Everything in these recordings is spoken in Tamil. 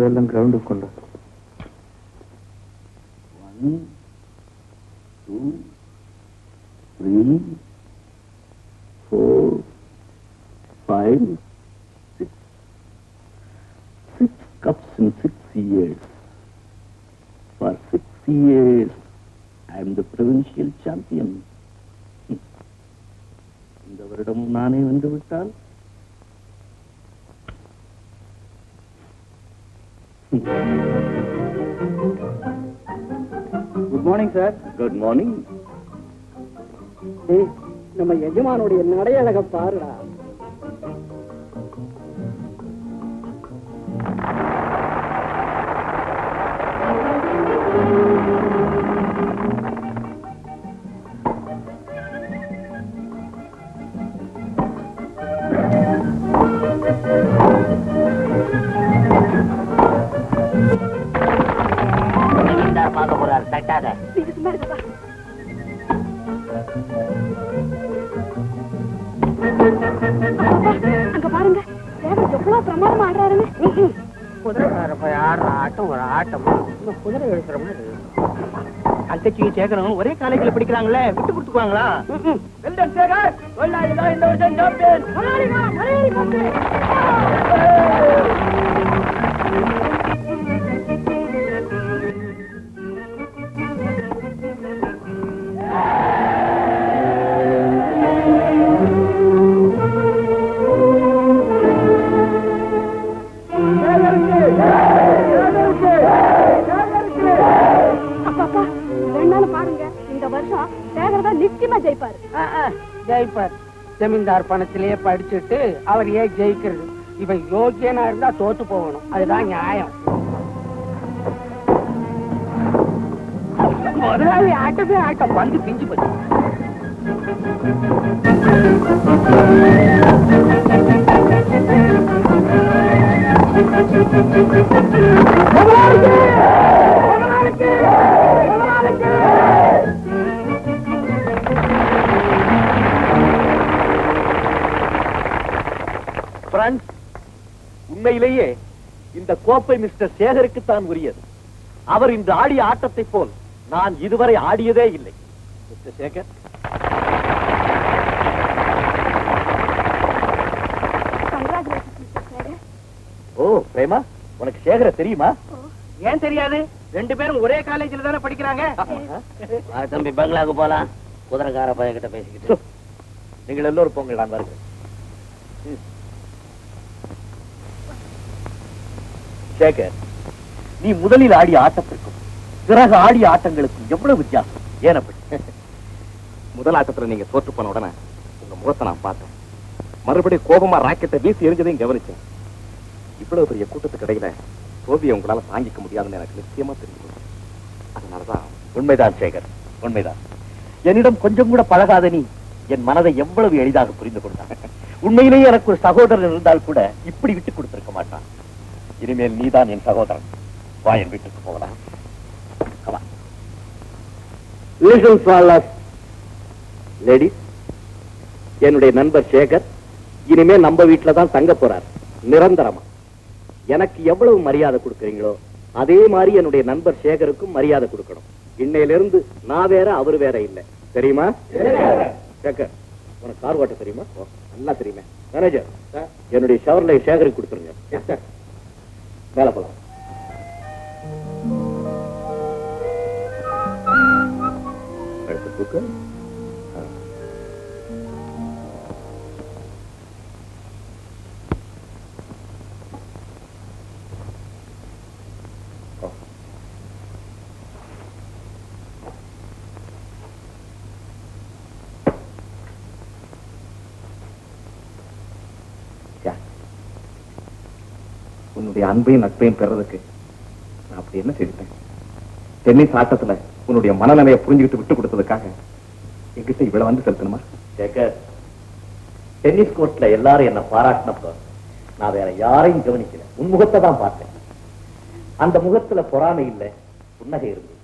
அதெல்லாம் கிரவுண்டுக்கு கொண்டு 1 2 3 4 5 6 cups in 6 years. For 6 years, I am the provincial champion. இந்த வருடம் நானே வந்து விட்டால் good morning sir. Good morning. நம்ம எஜமானுடைய நடையழக பாருடா. பார்க்க போறாரு. தட்டாத. அங்க பாருங்க, எவ்வளவு பிரமாதமா ஆடுறாருன்னு. குதிரைக்கார போய் ஆடுற ஆட்டம் ஒரு ஆட்டம். குதிரை எடுக்கிற மாதிரி அத்தைக்கு சேகரம் ஒரே காலேஜ்ல படிக்கிறாங்களே, விட்டு கொடுத்துக்குவாங்களா? இந்த வருஷம் சாம்பியன். ஜெயிப்பார். ஜமீன்தார் பணத்திலேயே படிச்சுட்டு அவர் ஏன் ஜெயிக்கிறது? இவன் யோகியனா இருந்தா தோத்து போகணும். அதுதான் நியாயம். முதலாளி ஆட்டமே ஆட்டம். வந்து பிஞ்சு போச்சு. உண்மையிலேயே இந்த கோப்பை மிஸ்டர் சேகருக்கு தான் உரியது. அவர் இன்று ஆடிய ஆட்டத்தை போல் நான் இதுவரை ஆடியதே இல்லை. மிஸ்டர் சேகர், ஓ பிரேமா, உனக்கு சேகர தெரியுமா? ஏன் தெரியாது? 2 பேரும் ஒரே காலேஜ்ல தானே படிக்கிறாங்க. தம்பி, பங்களாக்கு போலாம். குதிரைக்கார பையன் கிட்ட பேசிக்கிட்டு நீங்கள் எல்லோரும் போங்க, நான் வருகிறேன். சேகர், நீ முதலில் ஆடிய ஆட்டத்திற்கும் பிறகு ஆடிய ஆட்டங்களுக்கும் எவ்வளவு வித்தியாசம்? ஏன் அப்படி? முதல் ஆட்டத்துல நீங்க தோற்று போன உடனே உங்க முகத்தை நான் பார்த்தேன். மறுபடியும் கோபமா ராக்கெட்டை வீசி எரிஞ்சதையும் கவனிச்சேன். இவ்வளவு பெரிய கூட்டத்துக்கு இடையில தோல்வியை உங்களால தாங்கிக்க முடியாதுன்னு எனக்கு நிச்சயமா தெரியும். அதனாலதான். உண்மைதான் சேகர், உண்மைதான். என்னிடம் கொஞ்சம் கூட பழகாத நீ என் மனதை எவ்வளவு எளிதாக புரிந்து கொண்டான். உண்மையிலேயே எனக்கு ஒரு சகோதரன் இருந்தால் கூட இப்படி விட்டுக் கொடுத்திருக்க மாட்டான். இனிமேல் நீதான் என் சகோதரன். வா, என் வீட்டுக்கு போகலாம். லேடிஸ், என்னுடைய நண்பர் சேகர் இனிமேல் நம்ம வீட்டுல தான் தங்க போறார், நிரந்தரமா. எனக்கு எவ்வளவு மரியாதை கொடுக்குறீங்களோ அதே மாதிரி என்னுடைய நண்பர் சேகருக்கும் மரியாதை கொடுக்கணும். இன்னையிலிருந்து நான் வேற, அவரு வேற இல்லை. தெரியுமா? சேகர், உனக்கு கார் ஓட்ட தெரியுமா? நல்லா தெரியுமே. மேனேஜர், என்னுடைய ஷவர்ல சேகருக்கு கொடுத்துருங்க. மேல போலாம். உன்னுடைய அன்பையும் நட்பையும் பெறதுக்கு நான் அப்படி என்ன செய்தேன்? டென்னிஸ் ஆட்டத்துல உன்னுடைய மனநிலையை புரிஞ்சுக்கிட்டு விட்டு கொடுத்ததுக்காக என்கிட்ட இவ்வளவு வந்து செலுத்தணுமா? சேகர், டென்னிஸ் கோர்ட்ல எல்லாரும் என்ன பாராட்டினப்ப நான் வேற யாரையும் கவனிக்கல, உன் முகத்தை தான் பார்த்தேன். அந்த முகத்துல பொறாமை இல்லை, புன்னகை இருந்தது.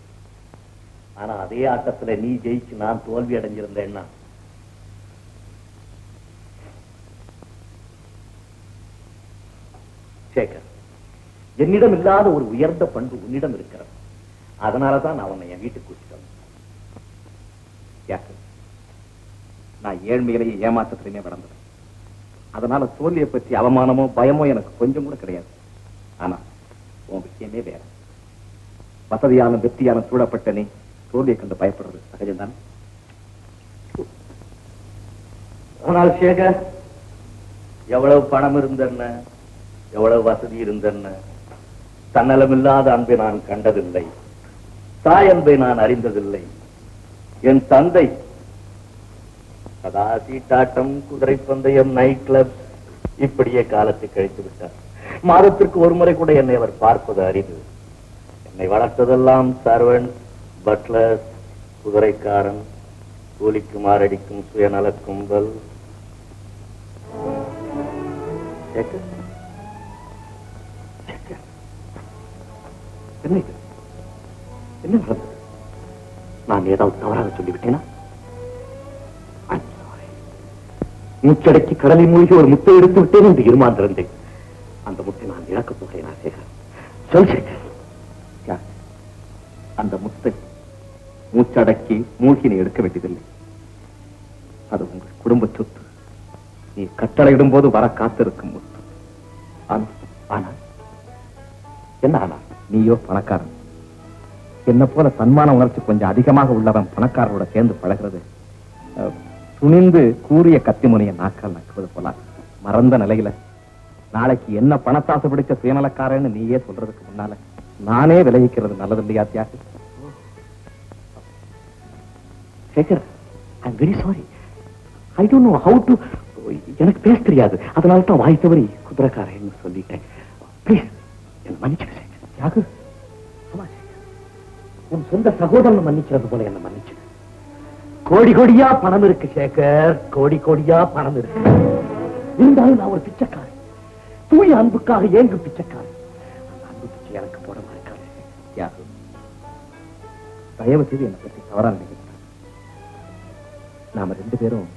ஆனா அதே ஆட்டத்துல நீ ஜெயிச்சு நான் தோல்வி அடைஞ்சிருந்தேன்னா சேகர், என்னிடம் இல்லாத ஒரு உயர்ந்த பண்பு உன்னிடம் இருக்கிறது. அதனாலதான் நான் உன்னை என் வீட்டுக்கு கூட்டிட்டேன். நான் ஏழ்மையிலேயே ஏமாற்றத்திலுமே வளர்ந்தேன். அதனால தோல்வியை பற்றி அவமானமோ பயமோ எனக்கு கொஞ்சம் கூட கிடையாது. ஆனா உன் விஷயமே வேற. வசதியாலும் வெற்றியாலும் சூழப்பட்ட நீ தோல்வியை கண்டு பயப்படுறது சகஜம்தான். ஆனால் சேகர், எவ்வளவு பணம் இருந்தென்ன, எவ்வளவு வசதி இருந்தென்ன, தன்னலமில்லாத அன்பை நான் கண்டதில்லை, தாய் அன்பை நான் அறிந்ததில்லை. என் தந்தை சதா சீட்டாட்டம், குதிரை பந்தயம், நைட் கிளப், இப்படியே காலத்தை கழித்து விட்டார். மாதத்திற்கு ஒரு முறை கூட என்னை அவர் பார்ப்பது அரிது. என்னை வளர்த்ததெல்லாம் சர்வன்ட், பட்லர், குதிரைக்காரன், கூலிக்கு மாரடிக்கும் சுயநல கும்பல். என்ன நடந்தது? நான் ஏதாவது தவறாக சொல்லிவிட்டேனா? மூச்சடக்கி கடலை மூழ்கி ஒரு முட்டை எடுத்து விட்டேன் என்று இருமாந்திருந்தேன். அந்த முட்டை நான் இழக்கப் போகிறேன். சேகர், சொல் சேகர். அந்த முட்டை மூச்சடக்கி மூழ்கி நீ எடுக்க வேண்டியதில்லை. அது உங்கள் குடும்ப சொத்து. நீ கட்டளையிடும் போது வர காத்திருக்கும் முத்து. ஆனால் என்ன ஆனால் நீயோ பணக்காரன். என்ன போல தன்மான உணர்ச்சி கொஞ்சம் அதிகமாக உள்ளவன் பணக்காரரோட சேர்ந்து பழகிறது துணிந்து கூறிய கத்தி முனைய நாக்கால் நக்குவது போல மறந்த நிலையில நாளைக்கு என்ன பணத்தாசை பிடிச்ச சுயநலக்காரன்னு நீயே சொல்றதுக்கு முன்னால நானே விளைவிக்கிறது நல்லது இல்லையா Thiyagu? Sekar, I am very sorry. I don't know how to. எனக்கு பேச தெரியாது. அதனால தான் வாய் தவறி குதிரைக்காரன்னு சொல்லிட்டேன். ப்ளீஸ் என்ன மன்னிச்சிடு சேகர். தியாகு, உன் சொந்த சகோதரன் மன்னிக்கிறது போல என்ன மன்னிச்சு. கோடி கோடியா பணம் இருக்கு சேகர், கோடி கோடியா பணம் இருக்கு. இருந்தாலும் நான் ஒரு பிச்சைக்காரன், தூய அன்புக்காக ஏங்கும் பிச்சைக்காரன். அந்த அன்பு பிச்சை எனக்கு போட மாட்டாரு. தயவு செய்து என்னை பற்றி தவறா நினைக்கிறேன். நாம ரெண்டு பேரும்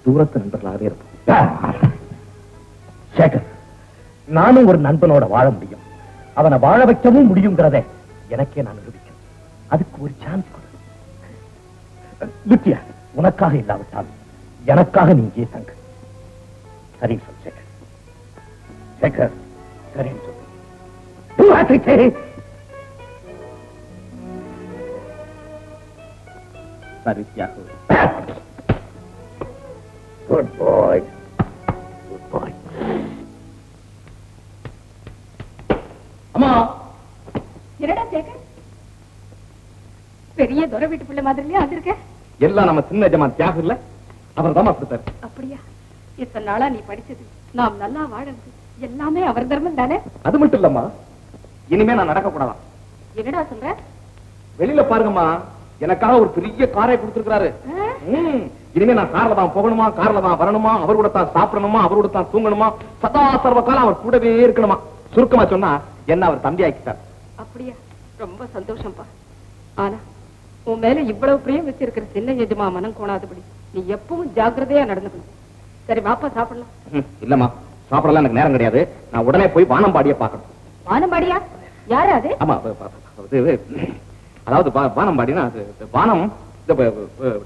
தூரத்து நண்பர்களாகவே இருப்போம். சேகர், நானும் ஒரு நண்பனோட வாழ முடியும், அவனை வாழ வைக்கவும் முடியுங்கிறதே எனக்கே நான் நிரூபிக்கிறேன். அதுக்கு ஒரு சான்ஸ் கொடு. லுக்கியா, உனக்காக இல்லாவிட்டாலும் எனக்காக நீ இங்கே தங்கு. சரின்னு சொல் சேகர். சேகர், சரின்னு சொல்லு. சரி தியாகு. குட் பாய், குட் பாய். அம்மா, என்னடா சேகர், பெரிய துரை வீட்டு பிள்ளை மாதிரிலயே வந்திருக்க? எல்லாம் நம்ம சின்ன ஜமான் தியாகு இல்ல, அவர் தான் கொடுத்தாரு. அப்படியா? இத்தனை நாளா நீ படிச்சது, நாம் நல்லா வாழறது எல்லாமே அவர் தர்மம் தானே? அது மட்டும் இல்லம்மா, இனிமே நான் நடக்க கூடாதான். என்னடா சொல்ற? வெளியில பாருங்கம்மா, எனக்காக ஒரு பெரிய காரை கொடுத்திருக்கிறாரு. இனிமே நான் கார்ல தான் போகணுமா, கார்ல தான் வரணுமா, அவர் கூட தான் சாப்பிடணுமா, அவர் கூட தான் தூங்கணுமா, சதா சர்வ காலம் அவர் கூடவே இருக்கணுமா. சுருக்கமா சொன்னா என்ன அவர் தம்பி ஆக்கிட்டார். அப்படியா? ரொம்ப சந்தோஷம்பா. ஆனா உன் மேல இவ்வளவு பிரியம் வச்சிருக்கிற சின்ன எஜமா மனம் கோணாதபடி நீ எப்பவும் ஜாக்கிரதையா நடந்துக்கணும். சரி வாப்பா, சாப்பிடலாம். இல்லம்மா, சாப்பிடலாம், எனக்கு நேரம் கிடையாது. நான் உடனே போய் வானம்பாடிய பாக்கணும். வானம்பாடியா? யாரு அது? ஆமா, அதாவது வானம்பாடினா வானம்,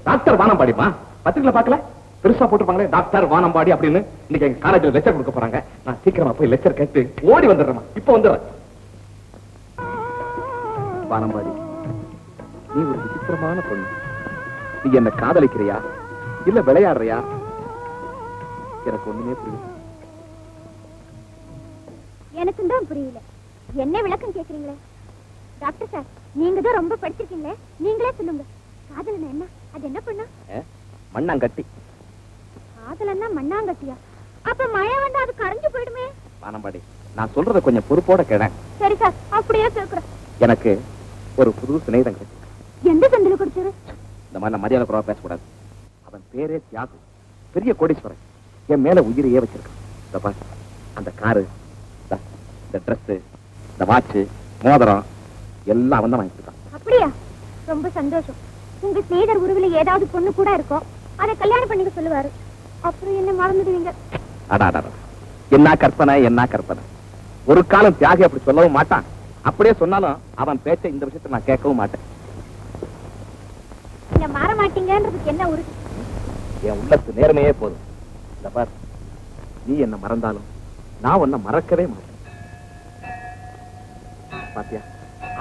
டாக்டர் வானம்பாடிமா. பத்திரிகையில பாக்கல, பெருசா போட்டிருப்பாங்களே டாக்டர் வானம்பாடி அப்படின்னு. இன்னைக்கு எங்க காலேஜ்ல லெக்சர் கொடுக்க போறாங்க. நான் சீக்கிரமா போய் லெக்சர் கேட்டு ஓடி வந்துடுறேன். இப்ப வந்துடுறேன். வானம்பாடி, நீ ஒரு விசித்திரமான பொண்ணு. நீ என்ன காதலிக்கிறியா இல்ல விளையாடுறியா? எனக்கு ஒண்ணுமே புரியல. எனக்கும் தான் புரியல. என்ன விளக்கம் கேக்குறீங்களே? டாக்டர் சார், நீங்க தான் ரொம்ப படிச்சிருக்கீங்களே, நீங்களே சொல்லுங்க. காதலன்னா என்ன? அது என்ன பண்ணா? மண்ணாங்கட்டி. காதலன்னா மண்ணாங்கட்டியா? அப்ப மழை வந்தா அது கரைஞ்சு போயிடுமே. வானம்பாடி, நான் சொல்றத கொஞ்சம் பொறுப்போட கேளேன். சரி சார், அப்படியே கேக்குறேன். எனக்கு ஒரு புது சிநேகிதன் கிடைச்சு. எந்த சந்தில குடிச்சாரு? இந்த மாதிரி மரியாதை குறைவா பேசக்கூடாது. அவன் பேரே தியாகு, பெரிய கோடீஸ்வரன். என் மேல உயிரையே வச்சிருக்கான். அந்த காரு, இந்த ட்ரெஸ், இந்த வாட்ச், மோதிரம் எல்லாம் அவன் தான் வாங்கிட்டான். அப்படியா? ரொம்ப சந்தோஷம். உங்க ஸ்நேகிதர் உருவில ஏதாவது பொண்ணு கூட இருக்கும், அதை கல்யாணம் பண்ணிக்க சொல்லுவாரு. அப்புறம் என்ன மறந்துடுவீங்க. அடா, என்ன கற்பனை, என்ன கற்பனை. ஒரு காலம் தியாகி அப்படி சொல்லவும் மாட்டான். அப்படியே சொன்னாலும் அவன் பேச்ச இந்த விஷயத்தை நான் கேட்கவும் மாட்டேன். நீங்க மாற மாட்டீங்கன்றதுக்கு என்ன உறுதி? என் உள்ளத்து நேர்மையே போதும். இந்த பார், நீ என்ன மறந்தாலும் நான் உன்னை மறக்கவே மாட்டேன். பாத்தியா,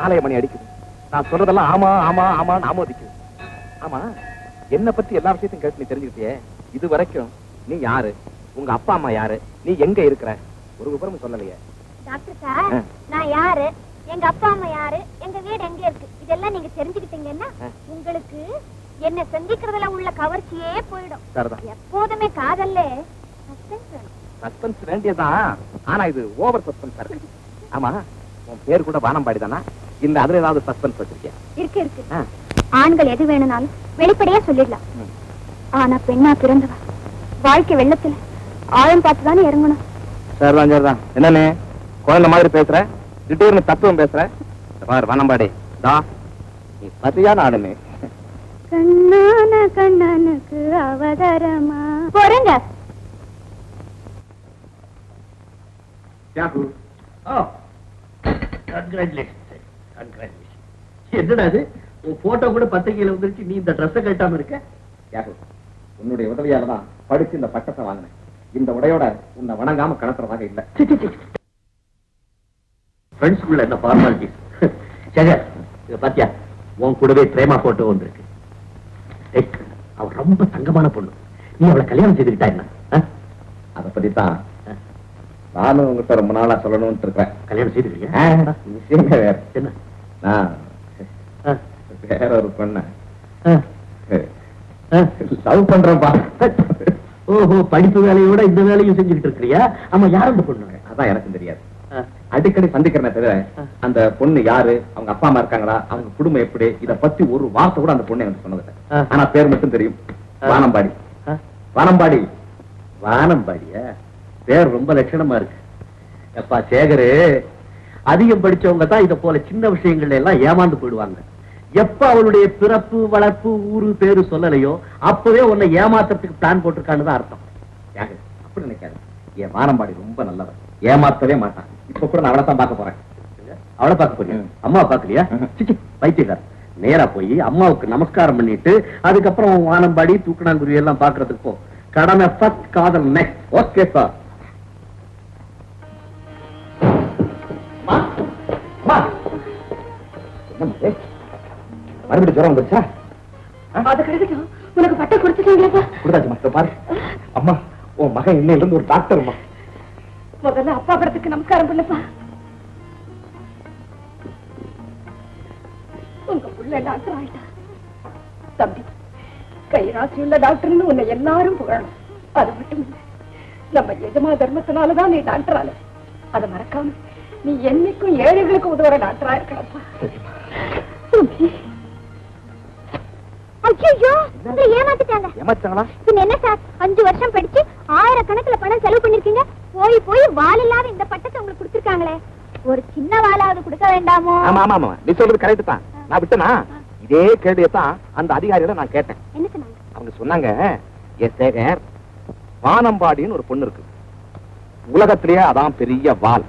ஆலய மணி அடிக்குது. நான் சொல்றதெல்லாம் ஆமா ஆமா ஆமான்னு ஆமோதிக்குது. ஆமா, என்ன பத்தி எல்லா விஷயத்தையும் கேட்டு நீ தெரிஞ்சுக்கிட்டியே. இது வரைக்கும் நீ யாரு, உங்க அப்பா அம்மா யாரு, நீ எங்க இருக்கிற, ஒரு விவரமும் சொல்லலையே. டாக்டர் சார், நான் யாரு, எங்க அப்பா அம்மா யாரு, எங்க வீடு எங்க இருக்கு, இதெல்லாம் நீங்க தெரிஞ்சுக்கிட்டீங்கன்னா உங்களுக்கு என்ன சந்திக்கிறதுல உள்ள கவர்ச்சியே போயிடும். எப்போதுமே காதல்ல சஸ்பென்ஸ் வேணும். சஸ்பென்ஸ் வேண்டியதான், ஆனா இது ஓவர் சஸ்பென்ஸ் இருக்கு. ஆமா, உன் பேர் கூட வானம்பாடி தானா, இல்ல அதுல ஏதாவது சஸ்பென்ஸ் வச்சிருக்கியா? இருக்கு இருக்கு. ஆண்கள் எது வேணும்னாலும் வெளிப்படையா சொல்லிடலாம். ஆனா பெண்ணா பிறந்தவா வாழ்க்கை வெள்ளத்துல ஆழம் பார்த்துதானே இறங்கணும். சரிதான் சரிதான். என்னன்னு குழந்தை மாதிரி பேசுற, திடீர்னு தத்துவம் பேசுற. பாரு வானம்பாடி, நீ சரியான ஆளுமே. கண்ணான கண்ணனுக்கு அவதாரமா போறங்க. என்னடா அது, உன் போட்டோ கூட பத்திரிகையில வந்துருச்சு, நீ இந்த ட்ரெஸ்ஸை கட்டாம இருக்க? உன்னுடைய உதவியால தான் படிச்சு இந்த பட்டத்தை வாங்கினேன். இந்த உடையோட உன்னை வணங்காம கடத்துறதாக இல்ல. ஃப்ரெண்ட்ஸ்குள்ள என்ன ஃபார்மாலிட்டி. சேகர், இத பாத்தியா, உன் கூடவே பிரேமா போட்டோ வந்திருக்கு. அவ ரொம்ப தங்கமான பொண்ணு, நீ அவளை கல்யாணம் செய்துக்கிட்டா என்ன? அதை பத்திதான் நானும் உங்ககிட்ட ரொம்ப நாளா சொல்லணும்னு இருக்கிறேன். கல்யாணம் செய்துக்கிறீங்க? விஷயமே வேற. என்ன? நான் வேற ஒரு பொண்ண லவ் பண்றேன்பா. ஓஹோ, படிப்பு வேலையோட இந்த வேலையும் செஞ்சுக்கிட்டு இருக்கிறியா? ஆமா, யார் அந்த பொண்ணு? அதான் எனக்கும் தெரியாது. அடிக்கடி சந்திக்கிறேன் தவிர அந்த பொண்ணு யாரு, அவங்க அப்பா அம்மா இருக்காங்களா, அவங்க குடும்பம் எப்படி, இத பத்தி ஒரு வார்த்தை கூட அந்த பொண்ணு எனக்கு சொன்னதில்லை. ஆனா பேர் மட்டும் தெரியும், வானம்பாடி. வானம்பாடி. வானம்பாடியா? பேர் ரொம்ப லட்சணமா இருக்கு. எப்பா சேகரு, அதிகம் படிச்சவங்க தான் இத போல சின்ன விஷயங்கள்ல எல்லாம் ஏமாந்து போயிடுவாங்க. எப்ப அவளுடைய பிறப்பு வளர்ப்பு ஊரு பேரு சொல்லலையோ அப்பவே உன்னை ஏமாத்துறதுக்கு பிளான் போட்டிருக்கான்னு தான் அர்த்தம். அப்படி நினைக்காது. என் வானம்பாடி ரொம்ப நல்லவன், ஏமாத்தவே மாட்டான். இப்ப கூட நான் அவளை தான் பார்க்க போறேன். அவளை பார்க்க போறியா? அம்மா பாக்கலையா? பைத்தியக்கார, நேரா போய் அம்மாவுக்கு நமஸ்காரம் பண்ணிட்டு அதுக்கப்புறம் வானம்பாடி தூக்கணாங்குருவி எல்லாம் பாக்குறதுக்கு போ. கடமை ஃபர்ஸ்ட், காதல் நெக்ஸ்ட். Okay sir. மறுபடியும் ஜுரம் வந்துருச்சா? அது கிடைக்கட்டும், உனக்கு பட்டை கொடுத்துட்டீங்களா? கொடுத்தாச்சு பாரு. அம்மா, உன் மகன் இன்னையில இருந்து ஒரு டாக்டர். முதல்ல அப்பா படத்துக்கு நமஸ்காரம் பண்ணப்பா. உங்க புள்ள டாக்டர் ஆயிட்டா. தம்பி, கைராசி உள்ள டாக்டர்னு உன்னை எல்லாரும் புகழணும். அது மட்டும் இல்ல, நம்ம எஜமா தர்மத்தினாலதான் நீ டாக்டர் ஆல. அதை மறக்காம நீ என்னைக்கும் ஏழைகளுக்கு உதவுற டாக்டரா இருக்கணும்ப்பா. ஐயோ, உங்களை ஏமாத்திட்டாங்க. ஏமாத்தாங்களா? என்ன சார், 5 வருஷம் படிச்சு 1000 கணக்குல பணம் செலவு பண்ணிருக்கீங்க. போய் போய் வால் இல்லாத இந்த பட்டத்தை உங்களுக்கு கொடுத்திருக்காங்களே, ஒரு சின்ன வாளாவது கொடுக்க வேண்டாமோ? ஆமா ஆமா ஆமா, நீ சொல்றது கரெக்ட் தான். நான் விட்டனா இதே கேள்வியத்தான் அந்த அதிகாரியில நான் கேட்டேன். என்ன சொன்னாங்க? அவங்க சொன்னாங்க, ஏ சேகர், வானம்பாடின்னு ஒரு பொண்ணு இருக்கு, உலகத்திலேயே அதான் பெரிய வால்,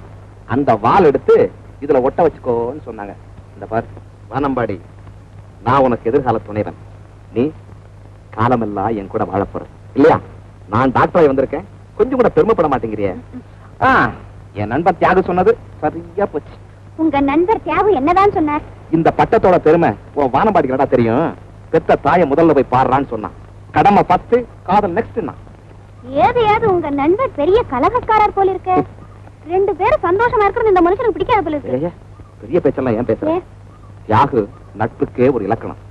அந்த வால் எடுத்து இதுல ஒட்ட வச்சுக்கோன்னு சொன்னாங்க. இந்த பாரு வானம்பாடி, நான் உனக்கு எதிர்கால துணைவன். நீ காலமெல்லாம் என் கூட வாழ போற இல்லையா? நான் டாக்டராய் வந்திருக்கேன், கொஞ்சம் கூட பெருமைப்பட மாட்டேங்கிறிய. என் நண்பன் தியாகு சொன்னது சரியா போச்சு. உங்க நண்பர் தியாகு என்னதான் சொன்னார்? இந்த பட்டத்தோட பெருமை உன் வானம்பாடிக்கு தெரியும், பெத்த தாய முதல்ல போய் பாடுறான்னு சொன்னான். கடமை 10, காதல் நெக்ஸ்ட். ஏது உங்க நண்பர் பெரிய கலகக்காரர் போல இருக்கு. 2 பேரும் சந்தோஷமா இருக்கிறது இந்த மனுஷனுக்கு பிடிக்காத போல இருக்கு. பெரிய பேச்செல்லாம் ஏன் பேசுற? தியாகு நட்புக்கே ஒரு இலக்கணம்.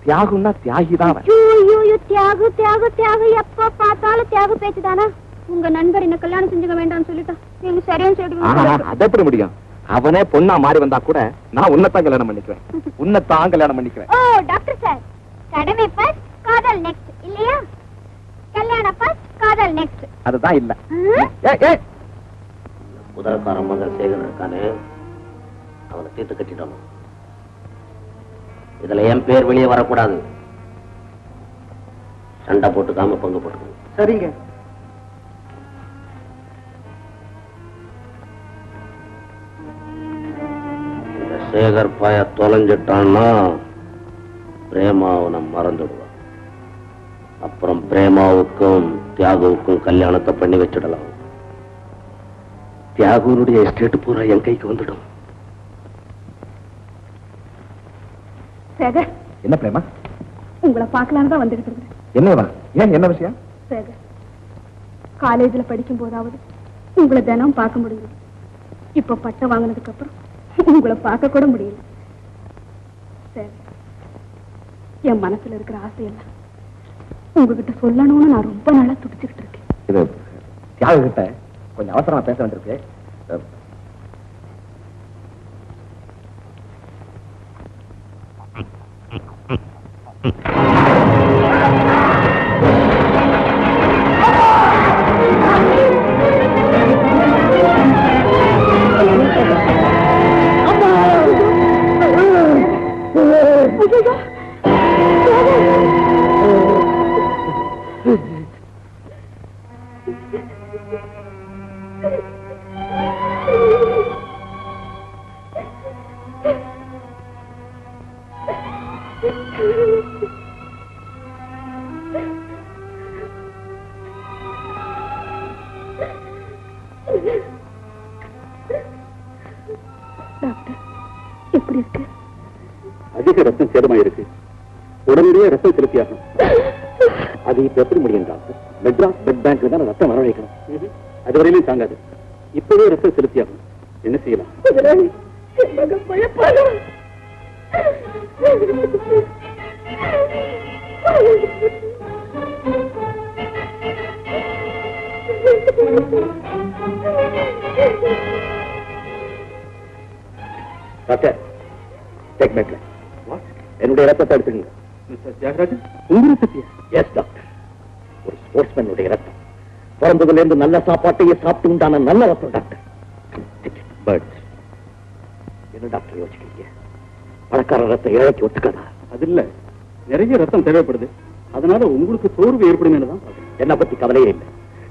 தியாகுன்னா தியாகிதான். தியாகு தியாகு தியாகு, எப்ப பார்த்தாலும் தியாகு பேச்சுதானா? உங்க நண்பர் என்ன கல்யாணம் செஞ்சுக்க வேண்டாம்னு சொல்லிட்டான். நீங்க சரியான சொல்லிட்டு. அது எப்படி முடியும்? அவனே பொண்ணா மாறி வந்தா கூட நான் உன்னைத்தான் கல்யாணம் பண்ணிக்குவேன். உன்னைத்தான் கல்யாணம் பண்ணிக்குவேன். ஓ டாக்டர் சார், கடமை ஃபர்ஸ்ட், காதல் நெக்ஸ்ட் இல்லையா? கல்யாணம் ஃபர்ஸ்ட், காதல் நெக்ஸ்ட். அதுதான் இல்ல. முதல்காரன் மகன் சேகர் இருக்கானே, அவனை தீர்த்து கட்டிடணும். இதுல என் பேர் வெளியே வரக்கூடாது. சண்டை போட்டுக்காம பங்கு போட்டுக்கணும். சரிங்க. சேகர் பாய தொலைஞ்சிட்டான்னா பிரேமா அவனை மறந்துடுவான். அப்புறம் பிரேமாவுக்கும் தியாகுவுக்கும் கல்யாணத்தை பண்ணி வச்சிடலாம். தியாகுனுடைய எஸ்டேட் பூரா என் கைக்கு வந்துடும். சேகர், என்ன பிரேமா? உங்களை பார்க்கலான்னு தான் வந்துருக்கிறது. என்னவா? ஏன், என்ன விஷயம்? சேகர், காலேஜ்ல படிக்கும் போதாவது உங்களை தினம் பார்க்க முடியுது. இப்ப பட்டம் வாங்கினதுக்கு அப்புறம் உங்களை பார்க்க கூட முடியல. சேகர், என் மனசுல இருக்கிற ஆசையெல்லாம் உங்ககிட்ட சொல்லணும்னு நான் ரொம்ப நாளா துடிச்சுக்கிட்டு இருக்கேன். இது தியாகு கிட்ட கொஞ்சம் அவசரமா பேச வேண்டியிருக்கு. எப்படி இருக்கு? அதிக ரத்தம் சேதமாயிருக்கு. உடனடியே ரத்தம் செலுத்தியாகும். அது இப்ப எப்படி முடியும் டாக்டர்? மெட்ராஸ் பிளட் பேங்க்ல தான் ரத்தம் வரவழைக்கணும். அதுவரையிலும் தாங்காது. இப்பவே ரத்தம் செலுத்தியாகும். என்ன செய்யலாம்? Doctor, take my blood. என்னுடைய ரத்தத்தை எடுத்துங்க. மிஸ்டர் தியாகராஜன், உங்க ரத்தத்தையா? Yes doctor. ஒரு ஸ்போர்ட்ஸ்மேனுடைய ரத்தம். பிறந்ததுல இருந்து நல்ல சாப்பாட்டையே சாப்பிட்டு உண்டான நல்ல ரத்தம் டாக்டர். பட் என்ன டாக்டர் யோசிக்கிறீங்க? பணக்கார ரத்தம் இழைக்கு ஒத்துக்காதா? அது இல்ல, நிறைய ரத்தம் தேவைப்படுது. அதனால உங்களுக்கு சோர்வு ஏற்படும். என்ன பத்தி கவலையே இல்லை.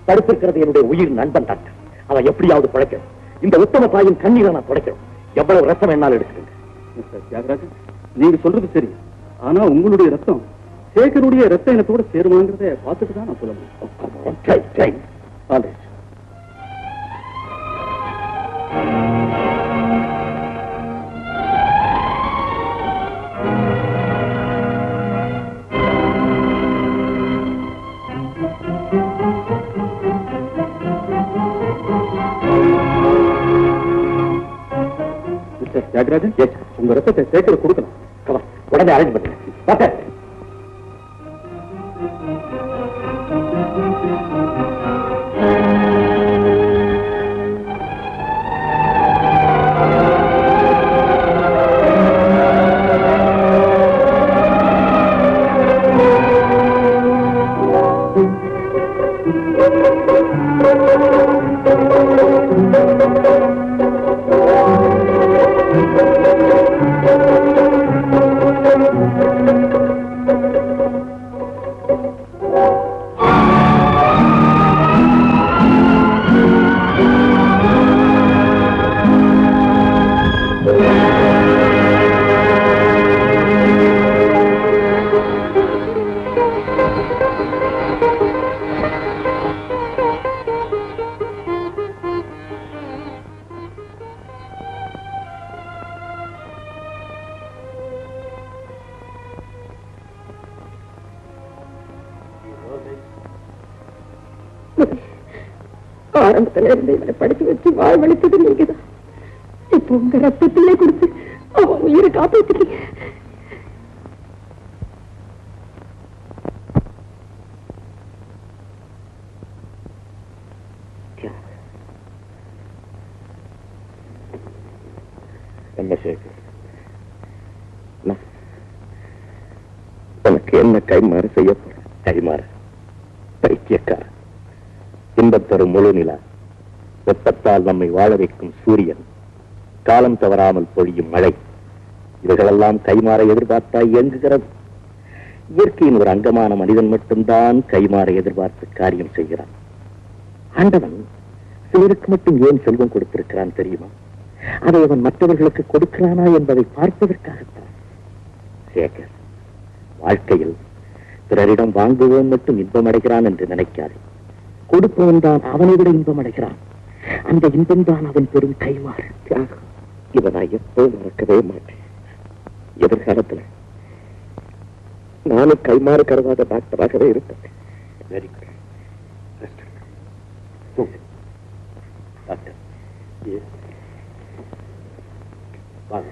தடுத்திருக்கிறது என்னுடைய உயிர் நண்பன் டாக்டர். அவன் எப்படியாவது பழைக்கணும். இந்த உத்தம தாயின் கண்ணீரை நான் துடைக்கணும். எவ்வளவு ரத்தம் என்னால் எடுத்துக்கங்க. மிஸ்டர் தியாகராஜன், நீங்க சொல்றது சரி. ஆனா உங்களுடைய ரத்தம் சேகருடைய ரத்த இனத்தோட சேருமாங்கிறத பார்த்துட்டு தான் நான் சொல்லணும். மிஸ்டர் தியாகராஜன், உங்க ரத்தத்தை சேகர் கொடுக்கணும். உடனே அரேஞ்ச் பண்ணுங்க. ஆரம்பத்துல இருந்து இவனை படிச்சு வச்சு வாழ்வழித்தது நீங்கதான். இப்ப உங்க ரத்தத்திலே கொடுத்து அவன் உயிரை காப்பாத்துறீங்க. என்ன சேகர், உனக்கு என்ன கைமாறு செய்ய போற? கைமாறு? பைத்தியக்கார. இன்பத் தரும் முழு நிலா, வெப்பத்தால் நம்மை வாழ வைக்கும் சூரியன், காலம் தவறாமல் பொழியும் மழை, இவைகளெல்லாம் கைமாற எதிர்பார்த்தா இயங்குகிறது. இயற்கையின் ஒரு அங்கமான மனிதன் மட்டும்தான் கைமாற எதிர்பார்த்து காரியம் செய்கிறான். ஆண்டவன் சிலருக்கு மட்டும் ஏன் செல்வம் கொடுத்திருக்கிறான் தெரியுமா? அதை அவன் மற்றவர்களுக்கு கொடுக்கிறானா என்பதை பார்ப்பதற்காகத்தான். சேகர், வாழ்க்கையில் பிறரிடம் வாங்குவோம் மட்டும் இன்பம் அடைகிறான் என்று நினைக்காதே. கொடுப்பவன் தான் அவனை விட இன்பம் அடைகிறான். அந்த இன்பம் தான் அவன் பெரும் கைமாறு. இதை நான் எப்போது மறக்கவே மாட்டேன். எதிர்காலத்தில் நானும் கைமாறு கருவாத டாக்டராகவே இருப்பேன். Very good doctor. வாங்க.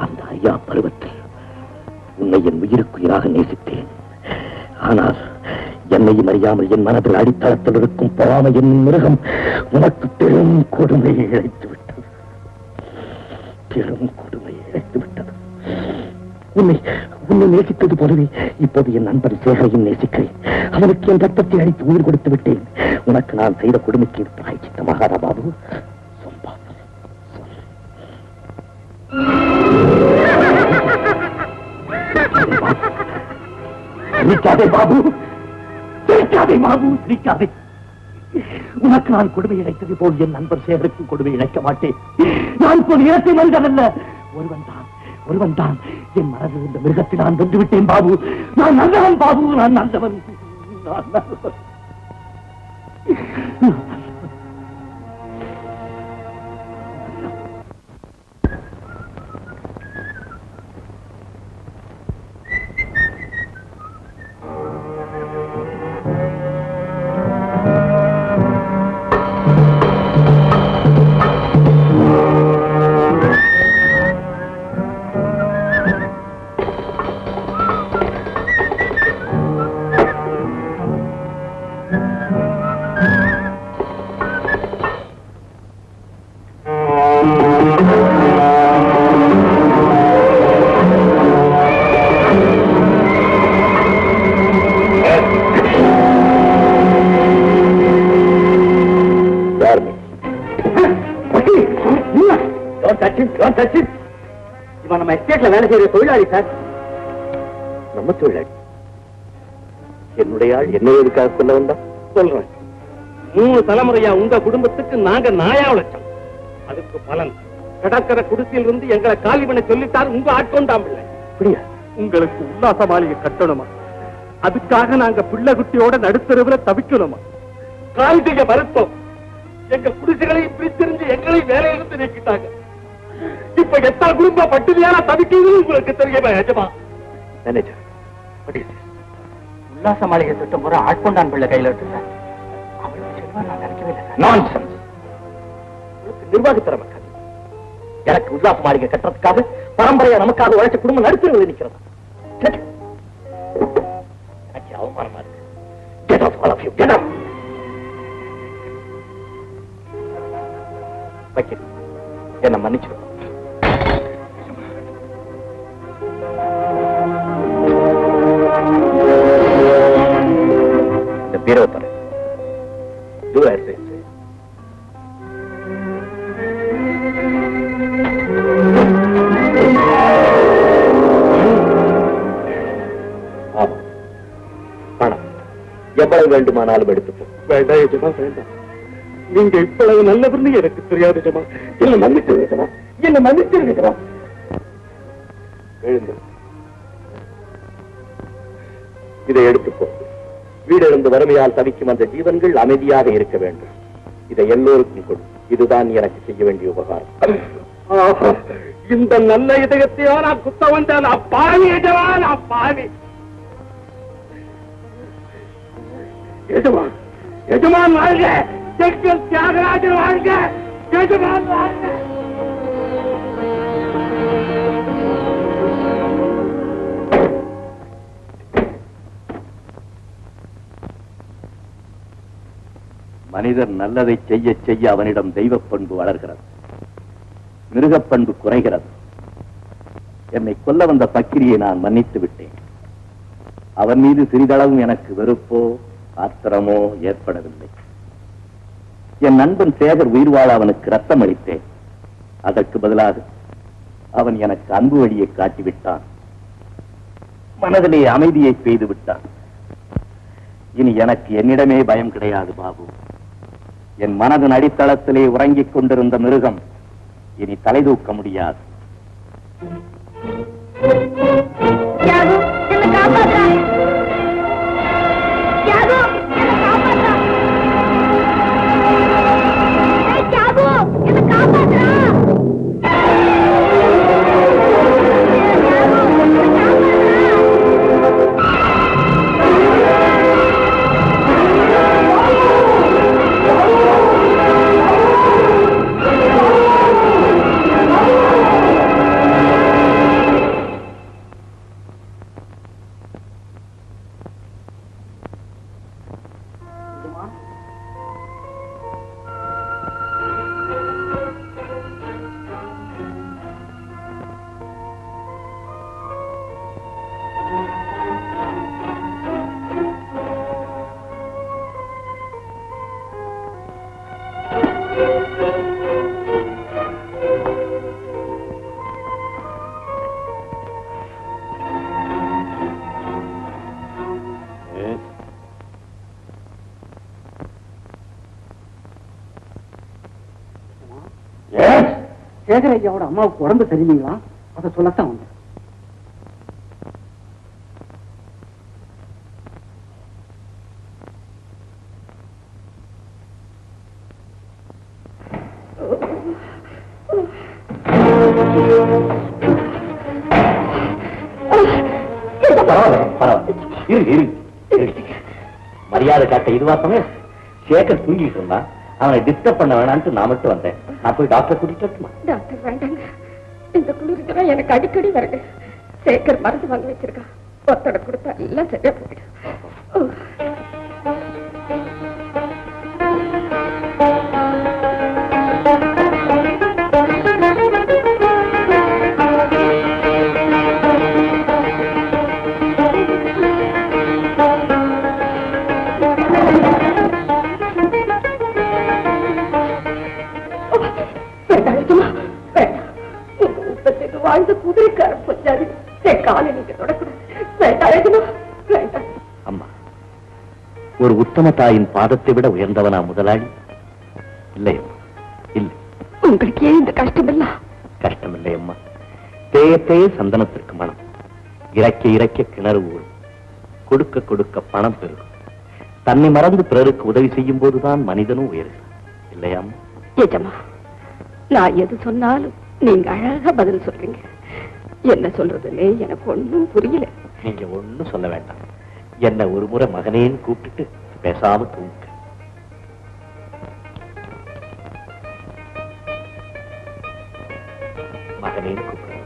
அந்த ஐயா பருவத்தில் உன்னை என் உயிருக்குயிராக நேசித்தேன். ஆனால் என்னையும் அறியாமல் என் மனதில் அடித்தளத்தில் இருக்கும் பொறாமை என்னும் மிருகம் உனக்கு பெரும் கொடுமையை இழைத்து விட்டது. பெரும் கொடுமையை இழைத்து விட்டது. உன்னை நேசித்தது போலவே இப்போது என் நண்பன் சேகரையும் நேசிக்கிறேன். அவனுக்கு என் ரத்தத்தை அழித்து உயிர் கொடுத்து விட்டேன். உனக்கு நான் செய்த கொடுமைக்கு பிராயச்சித்தமாகாதா பாபு? சிரிக்காதே பாபு, சிரிக்காதே பாபு, சிரிக்காதே. உனக்கு நான் கொடுமை இழைத்தது போல் என் நண்பர் சேகருக்கு கொடுமை இழைக்க மாட்டேன். நான் போல் இரட்டை மனிதன் அல்ல. ஒருவன் தான் என் மனதில் இந்த மிருகத்தை நான் வென்று விட்டேன் பாபு. நான் நல்லவன் பாபு, நான் நல்லவன். இவன் நம்ம எஸ்டேட்ல வேலை செய்யற தொழிலாளி சார். நம்ம தொழிலாளி? என்னுடைய ஆள் என்ன எதுக்காக சொல்ல வந்தா? சொல்றேன். 3 தலைமுறையா உங்க குடும்பத்துக்கு நாங்க நாயா உழைச்சோம். அதுக்கு பலன் கடற்கரை குடிசையில் இருந்து எங்களை காலி பண்ண சொல்லிட்டார் உங்க ஆட்கொண்டாம்பில்லை. அப்படியா? உங்களுக்கு உல்லாச மாளிகை கட்டணுமா? அதுக்காக நாங்க பிள்ளை குட்டியோட நடுத்தரவுல தவிக்கணுமா? கால் செய்ய மறுத்தோம். எங்க குடிசைகளையும் பிரித்திருந்து எங்களையும் வேலையிலிருந்து நீக்கிட்டாங்க. இப்ப எத்தனை குடும்பம் பட்டினியான தவிக்கிறது உங்களுக்கு தெரியுமா? எஜமா மேனேஜர், உல்லாச மாளிகை திட்டம் பூரா ஆட்கொண்டான் பிள்ளை கையில இருக்கு சார். அவளுக்கு செல்வா நான் நினைக்கவே இல்லை சார். நான்சென்ஸ். உங்களுக்கு நிர்வாக திறமை கதை. எனக்கு உல்லாச மாளிகை கட்டுறதுக்காக பரம்பரையா நமக்காக உழைச்ச குடும்பம் நடுத்தரவில் நிற்கிறதா? எனக்கு அவமானமா இருக்கு. Get up, all of you, get up. வக்கீல், என்ன மன்னிச்சு. இந்த பீரவை தர Do as I say. பணம் எவ்வளவு வேண்டுமானாலும் எடுத்துப்போம். வேண்டாம் எஜமா, வேண்டாம். நீங்க இவ்வளவு நல்லவர்னு எனக்கு தெரியாது எஜமா. என்ன மன்னிச்சிருங்க எஜமா, என்ன மன்னிச்சிருங்க எஜமா. எழுந்து இதை எடுத்துப்போம். வீடிழந்து வறுமையால் தவிக்கும் அந்த ஜீவன்கள் அமைதியாக இருக்க வேண்டும். இதை எல்லோருக்கும் கொடு. இதுதான் எனக்கு செய்ய வேண்டிய உபகாரம். இந்த நல்ல இதயத்தையோ நான் குத்த வந்தேன். அப்பாவி எஜமான், அப்பாவி எஜமான். எஜமான் வாழ்க, ஜெகத் தியாகராஜன் வாழ்க, எஜமான் வாழ்க. மனிதர் நல்லதை செய்ய செய்ய அவனிடம் தெய்வப் பண்பு வளர்கிறது, மிருகப்பண்பு குறைகிறது. என்னை கொல்ல வந்த பக்கிரியை நான் மன்னித்து விட்டேன். அவன் மீது சிறிதளவும் எனக்கு வெறுப்போ ஆத்திரமோ ஏற்படவில்லை. என் நண்பன் சேகர் உயிர் வாழ அவனுக்கு ரத்தம் அளித்தேன். அதற்கு பதிலாக அவன் எனக்கு அன்பு வழியை காட்டிவிட்டான். மனதிலே அமைதியை பெய்து விட்டான். இனி எனக்கு என்னிடமே பயம் கிடையாது பாபு. என் மனதின் அடித்தளத்திலே உறங்கிக் கொண்டிருந்த மிருகம் இனி தலை தூக்க முடியாது. சேகர் ஐயாவோட அம்மாவுக்கு உடம்பு சரியில்லைங்களா? அதை சொல்லத்தான் வந்தேன். மரியாதை காட்ட இதுவாசமே. சேகர் தூங்கிட்டு இருந்தான். அவனை டிஸ்டர்ப் பண்ண வேணான்ட்டு நான் மட்டும் வந்தேன். நான் போய் டாக்டர் கூட்டிட்டு டாக்டர் வேண்டாங்க. இந்த குளிருக்கு எனக்கு அடிக்கடி வருது. சேகர் மருந்து வாங்கி வச்சிருக்கான். ஒத்தடை கொடுத்தா எல்லாம் சரியா போயிடும். வாழ்ந்த குதிரைக்கார பொஞ்சாதி காலை நீங்க தொடக்கூடாது. அம்மா, ஒரு உத்தம தாயின் பாதத்தை விட உயர்ந்தவனா முதலாளி? இல்லை இல்லை. உங்களுக்கு ஏன் இந்த கஷ்டம் இல்ல? கஷ்டம் இல்லை அம்மா. தேய தேய சந்தனத்திற்கு மனம், இறக்க இறக்க கிணறு ஊறும், கொடுக்க கொடுக்க பணம் பெருகும். தன்னை மறந்து பிறருக்கு உதவி செய்யும் போதுதான் மனிதனும் உயர்கிறான். இல்லையாம்? ஏஜமா, நான் எது சொன்னாலும் நீங்க அழகா பதில் சொல்றீங்க. என்ன சொல்றதுன்னு எனக்கு ஒண்ணும் புரியல. நீங்க ஒண்ணும் சொல்ல வேண்டாம். என்ன ஒரு முறை மகனேன்னு கூப்பிட்டுட்டு பேசாம தூங்க. மகனேன்னு கூப்பிடு.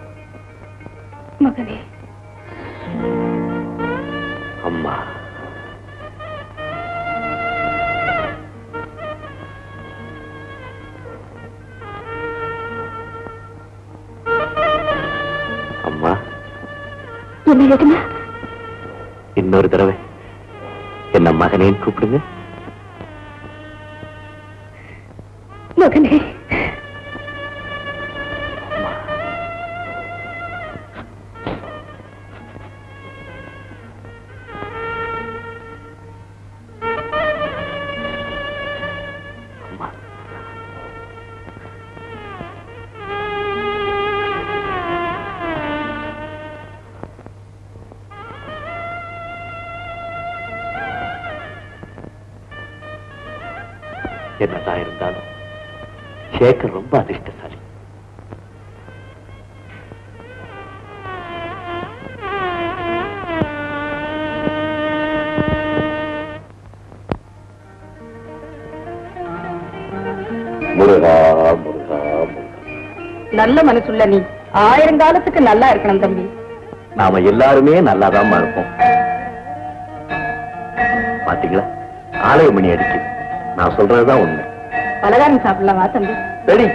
மகனே. அம்மா. என்ன எதுனா இன்னொரு தடவை என்ன மகனேன்னு கூப்பிடுங்க. மகனே. என்னதான் இருந்தாலும் சேகர் ரொம்ப அதிர்ஷ்டசாலி. முருகா முருகா முருகா. நல்ல மனசுள்ள நீ 1000 காலத்துக்கு நல்லா இருக்கணும் தம்பி. நாம எல்லாருமே நல்லாதான் இருப்போம். பாத்தீங்களா, ஆலய மணி அடிக்குது. நான் சொல்றதுதான் உண்மை. பலகாரம் சாப்பிடலாம் வா தம்பி. சரி.